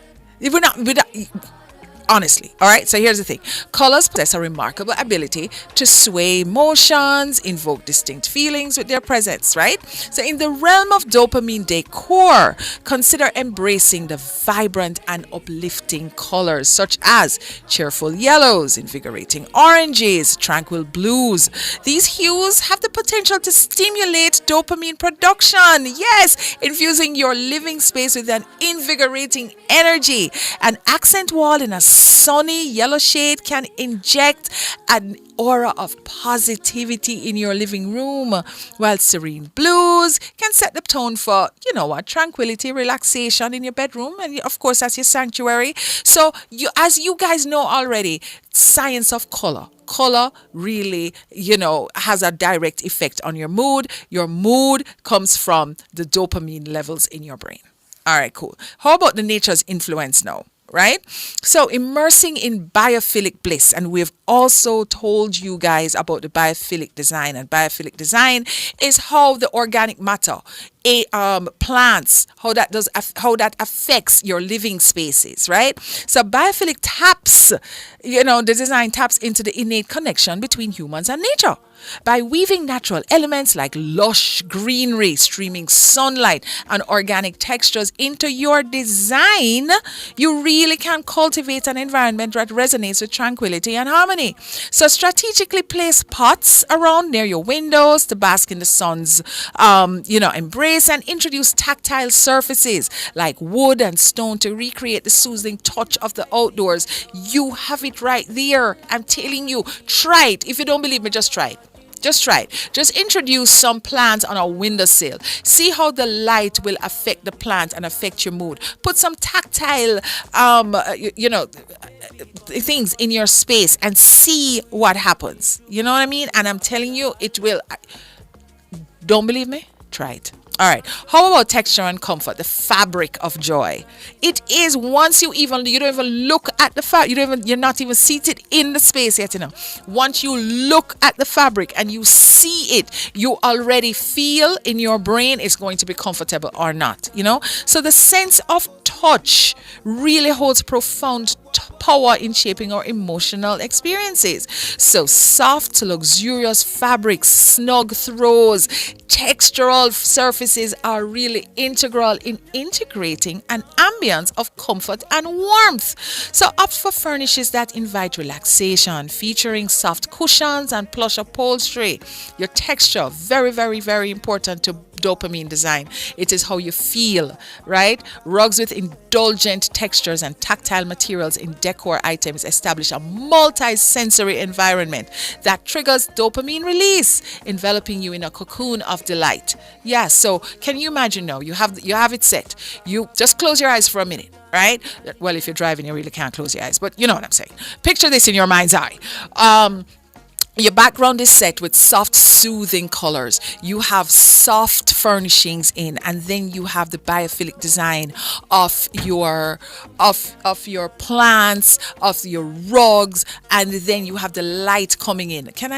[SPEAKER 4] Honestly, all right? So here's the thing. Colors possess a remarkable ability to sway emotions, invoke distinct feelings with their presence, right? So in the realm of dopamine decor, consider embracing the vibrant and uplifting colors such as cheerful yellows, invigorating oranges, tranquil blues. These hues have the potential to stimulate dopamine production. Yes, infusing your living space with an invigorating energy. An accent wall in a sunny yellow shade can inject an aura of positivity in your living room, while serene blues can set the tone for, you know what, tranquility, relaxation in your bedroom, and of course that's your sanctuary. So as you guys know already, science of color. Color really, has a direct effect on your mood. Your mood comes from the dopamine levels in your brain. All right, cool. How about the nature's influence now? Right? So immersing in biophilic bliss. And we've also told you guys about the biophilic design. And biophilic design is how the organic matter, plants, how that affects your living spaces, right? So biophilic taps, the design taps into the innate connection between humans and nature. By weaving natural elements like lush greenery, streaming sunlight, and organic textures into your design, you really can cultivate an environment that resonates with tranquility and harmony. So strategically place pots around near your windows to bask in the sun's, embrace, and introduce tactile surfaces like wood and stone to recreate the soothing touch of the outdoors. You have it right there. I'm telling you, try it. If you don't believe me, just try it. Just try it. Just introduce some plants on a windowsill. See how the light will affect the plant and affect your mood. Put some tactile, things in your space and see what happens. You know what I mean? And I'm telling you, it will. Don't believe me? Try it. All right. How about texture and comfort? The fabric of joy. It is once you don't even look at the fabric. You're not even seated in the space yet. Once you look at the fabric and you see it, you already feel in your brain it's going to be comfortable or not. So the sense of touch really holds profound power in shaping our emotional experiences. So soft, luxurious fabrics, snug throws, textural surfaces are really integral in integrating an ambience of comfort and warmth. So opt for furnishes that invite relaxation, featuring soft cushions and plush upholstery. Your texture, very, very, very important to dopamine design. It is how you feel, right? Rugs with indulgent textures and tactile materials in decor items establish a multi-sensory environment that triggers dopamine release, enveloping you in a cocoon of delight. Yeah, so can you imagine now? You have it set. You just close your eyes for a minute, right? Well, if you're driving, you really can't close your eyes, but you know what I'm saying. Picture this in your mind's eye. Your background is set with soft, soothing colors. You have soft furnishings in, and then you have the biophilic design of your plants, of your rugs, and then you have the light coming in. Can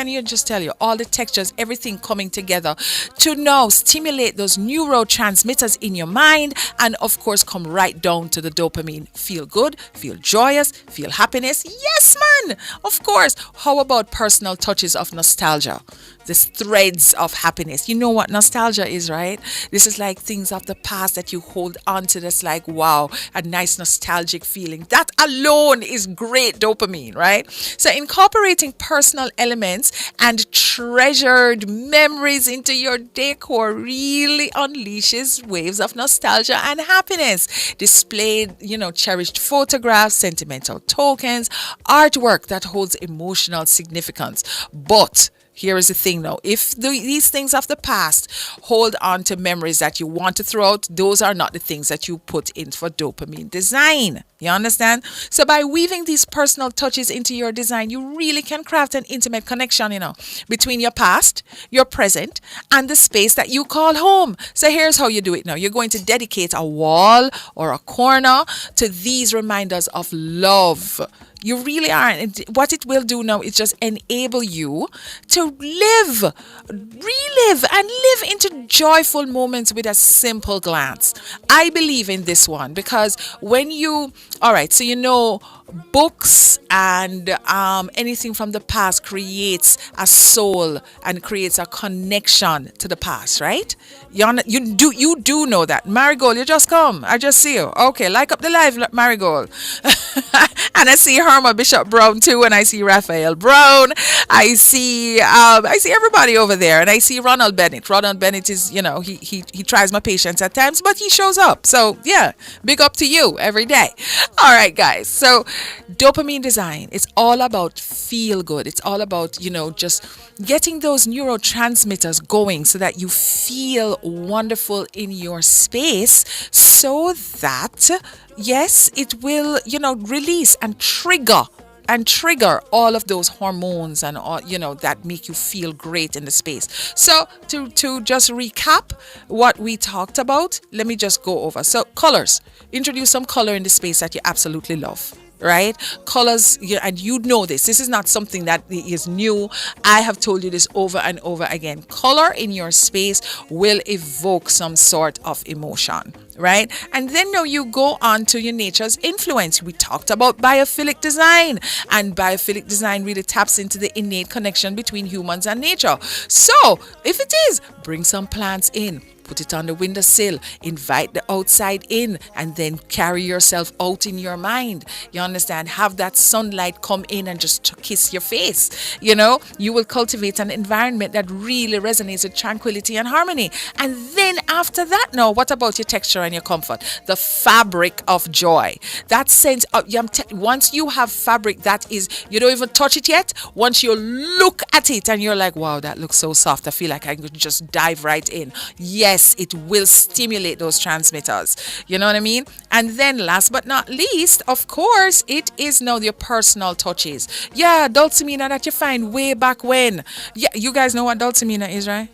[SPEAKER 4] you just tell you all the textures, everything coming together to now stimulate those neurotransmitters in your mind, and of course come right down to the dopamine. Feel good, feel joyous, feel happiness. Yes, man, of course. How about personal touches of nostalgia? These threads of happiness. You know what nostalgia is, right? This is like things of the past that you hold on to. That's like, wow, a nice nostalgic feeling. That alone is great dopamine, right? So incorporating personal elements and treasured memories into your decor really unleashes waves of nostalgia and happiness. Displayed, cherished photographs, sentimental tokens, artwork that holds emotional significance. But here is the thing now. If these things of the past hold on to memories that you want to throw out, those are not the things that you put in for dopamine design. You understand? So by weaving these personal touches into your design, you really can craft an intimate connection, between your past, your present, and the space that you call home. So here's how you do it now. You're going to dedicate a wall or a corner to these reminders of love. You really are. And what it will do now is just enable you to relive, and live into joyful moments with a simple glance. I believe in this one because books and anything from the past creates a soul and creates a connection to the past, right? You do know that. Marigold, you just come. I just see you. Okay, like up the live, Marigold. And I see her Herma Bishop Brown too, and I see Raphael Brown. I see everybody over there, and I see Ronald Bennett. Ronald Bennett is, he tries my patience at times, but he shows up. So yeah, big up to you every day. All right, guys. So dopamine design, it's all about feel good. It's all about, just getting those neurotransmitters going so that you feel wonderful in your space, so that yes, it will, release and trigger all of those hormones and all, that make you feel great in the space. So to just recap what we talked about, let me just go over. So colors, introduce some color in the space that you absolutely love. Right? Colors, and you know this. This is not something that is new. I have told you this over and over again. Color in your space will evoke some sort of emotion, right? And then now you go on to your nature's influence. We talked about biophilic design, and biophilic design really taps into the innate connection between humans and nature. So if it is, bring some plants in. Put it on the windowsill, invite the outside in, and then carry yourself out in your mind. You understand? Have that sunlight come in and just kiss your face. You will cultivate an environment that really resonates with tranquility and harmony. And then after that, now, what about your texture and your comfort? The fabric of joy. That sense of, once you have fabric that is, you don't even touch it yet. Once you look at it and you're like, wow, that looks so soft. I feel like I could just dive right in. Yes, it will stimulate those transmitters. You know what I mean? And then last but not least, of course, it is now your personal touches. Yeah, Dulcimina that you find way back when. Yeah, you guys know what Dulcimina is, right?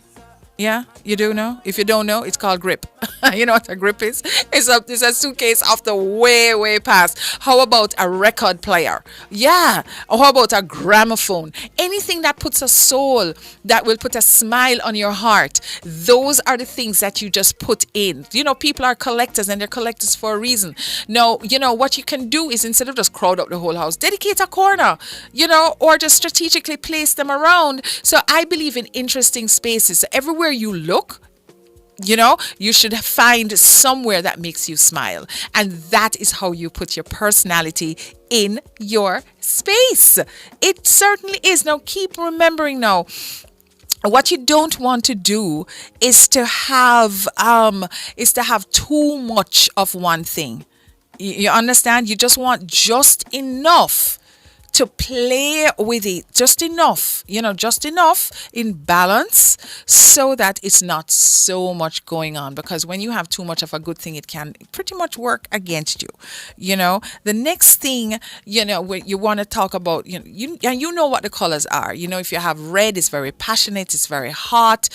[SPEAKER 4] Yeah, you do know? If you don't know, it's called grip. You know what a grip is? It's a suitcase of the way past. How about a record player? Yeah. Or how about a gramophone? Anything that puts a soul, that will put a smile on your heart. Those are the things that you just put in. People are collectors, and they're collectors for a reason. Now, what you can do is, instead of just crowd up the whole house, dedicate a corner, or just strategically place them around. So I believe in interesting spaces. So everywhere you look, you should find somewhere that makes you smile. And that is how you put your personality in your space. It certainly is. Now, keep remembering now, what you don't want to do is to have too much of one thing. You understand? You just want just enough to play with it, just enough in balance, so that it's not so much going on. Because when you have too much of a good thing, it can pretty much work against you. The next thing, when you want to talk about, you know what the colors are. If you have red, it's very passionate, it's very hot,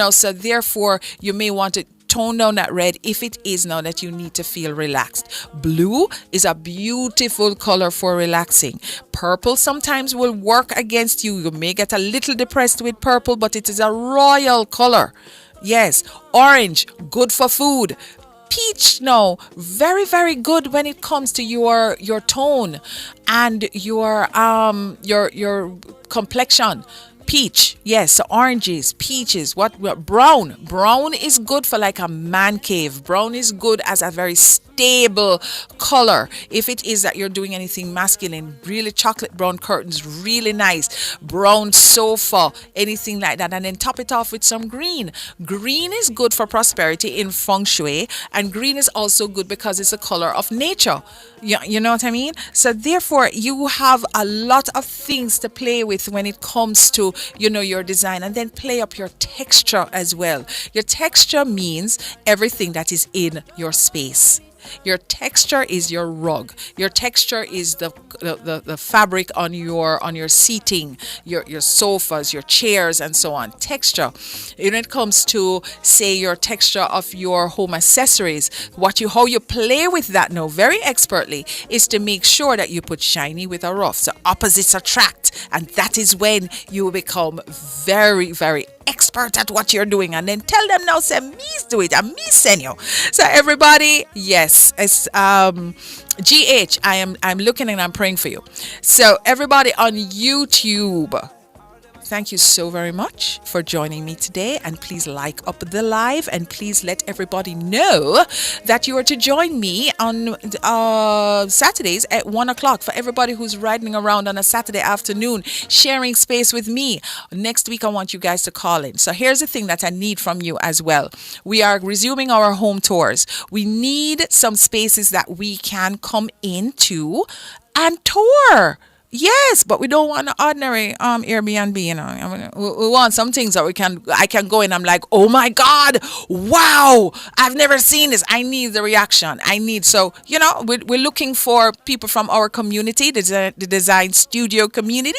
[SPEAKER 4] so therefore you may want to tone down that red if it is now that you need to feel relaxed. Blue is a beautiful color for relaxing. Purple sometimes will work against you. You may get a little depressed with purple, but it is a royal color. Yes. Orange, good for food. Peach, no, very, very good when it comes to your tone and your complexion. Peach, yes, so oranges, peaches, what brown is good for like a man cave. Brown is good as a very stable color. If it is that you're doing anything masculine, really chocolate brown curtains, really nice. Brown sofa, anything like that. And then top it off with some green. Green is good for prosperity in Feng Shui, and green is also good because it's a color of nature. You know what I mean? So therefore, you have a lot of things to play with when it comes to, your design, and then play up your texture as well. Your texture means everything that is in your space. Your texture is your rug. Your texture is the fabric on your seating, your sofas, your chairs, and so on. Texture. When it comes to, say, your texture of your home accessories, how you play with that now very expertly is to make sure that you put shiny with a rough. So opposites attract, and that is when you become very, very expert at what you're doing. And then tell them now, say, me's do it, and me send you. So everybody, yes, it's GH, I'm looking and I'm praying for you. So everybody on YouTube, thank you so very much for joining me today. And please like up the live, and please let everybody know that you are to join me on Saturdays at 1 o'clock. For everybody who's riding around on a Saturday afternoon, sharing space with me. Next week, I want you guys to call in. So here's the thing that I need from you as well. We are resuming our home tours. We need some spaces that we can come into and tour. Yes, but we don't want an ordinary Airbnb, you know. I mean, we want some things that I can go in. I'm like, oh my God, wow, I've never seen this. I need the reaction. So, you know, we're looking for people from our community, the design studio community,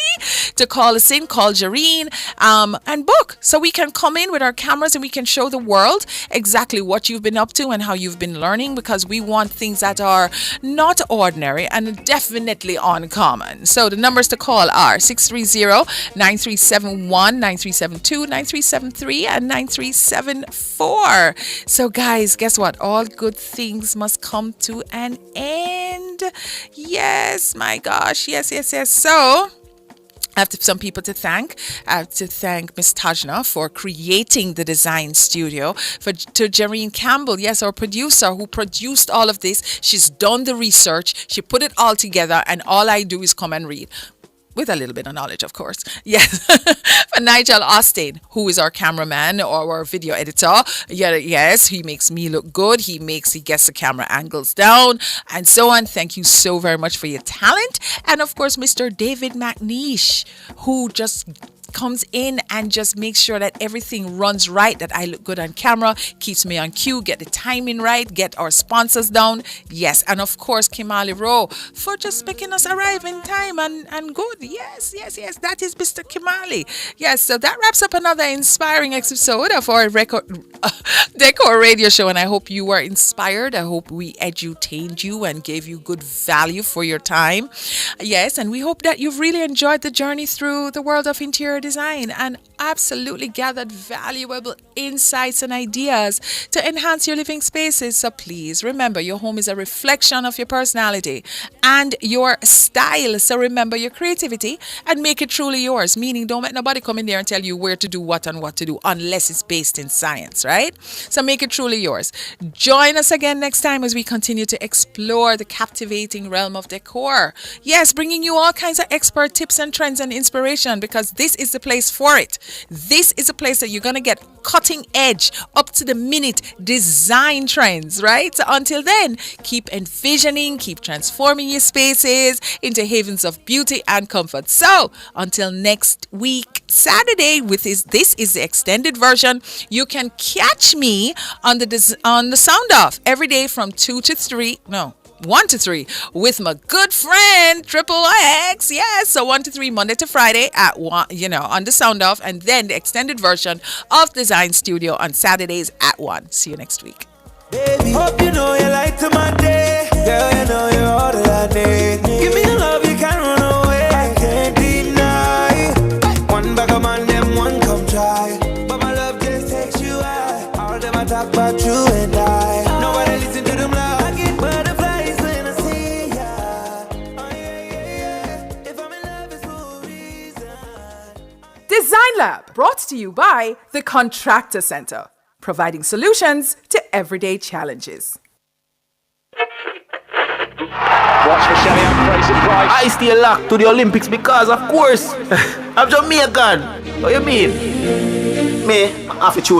[SPEAKER 4] to call us in, call Jareen, and book. So we can come in with our cameras and we can show the world exactly what you've been up to and how you've been learning, because we want things that are not ordinary and definitely uncommon. So the numbers to call are 630-9371, 9372, 9373, and 9374. So guys, guess what? All good things must come to an end. Yes, my gosh. Yes. So I have some people to thank. I have to thank Miss Tajna for creating the design studio. To Jareen Campbell, yes, our producer who produced all of this. She's done the research. She put it all together, and all I do is come and read. With a little bit of knowledge, of course. Yes. For Nigel Austin, who is our cameraman or our video editor. Yes, he makes me look good. He gets the camera angles down and so on. Thank you so very much for your talent. And of course, Mr. David McNeish, who just comes in and just makes sure that everything runs right, that I look good on camera, keeps me on cue, get the timing right, get our sponsors down. Yes, and of course, Kimali Rowe for just making us arrive in time and good. Yes, that is Mr. Kimali. Yes, so that wraps up another inspiring episode of our Decor radio show, and I hope you were inspired. I hope we edutained you and gave you good value for your time. Yes, and we hope that you've really enjoyed the journey through the world of interior design and absolutely gathered valuable insights and ideas to enhance your living spaces. So please remember, your home is a reflection of your personality and your style. So remember your creativity and make it truly yours, meaning don't let nobody come in there and tell you where to do what and what to do unless it's based in science, right? So make it truly yours. Join us again next time as we continue to explore the captivating realm of decor. Yes, bringing you all kinds of expert tips and trends and inspiration, because this is the place for it. This is a place that you're going to get cutting edge, up to the minute design trends, right? So until then, keep envisioning, keep transforming your spaces into havens of beauty and comfort. So until next week, Saturday, this is the extended version. You can catch me on the Sound Off every day from 1 to 3 with my good friend Triple X. Yes, so 1 to 3 Monday to Friday at 1, on the Sound Off, and then the extended version of Design Studio on Saturdays at 1. See you next week.
[SPEAKER 14] Baby, hope you know you light to my day. Girl, you know you're all that I need. Give me a love you can't run away. I can't deny. One bag of man, them one come try. But my love just takes you high. All them I talk about you and I. Nobody listen to them loud. I get butterflies when I see ya. Oh yeah. If I'm in love, it's for a reason.
[SPEAKER 4] Design Lab, brought to you by the Contractor Center, providing solutions to everyday challenges.
[SPEAKER 8] Watch for Shelly and Price and Price. I stay locked to the Olympics because, of course, I'm Jamaican. What you mean? Me, I have to choose.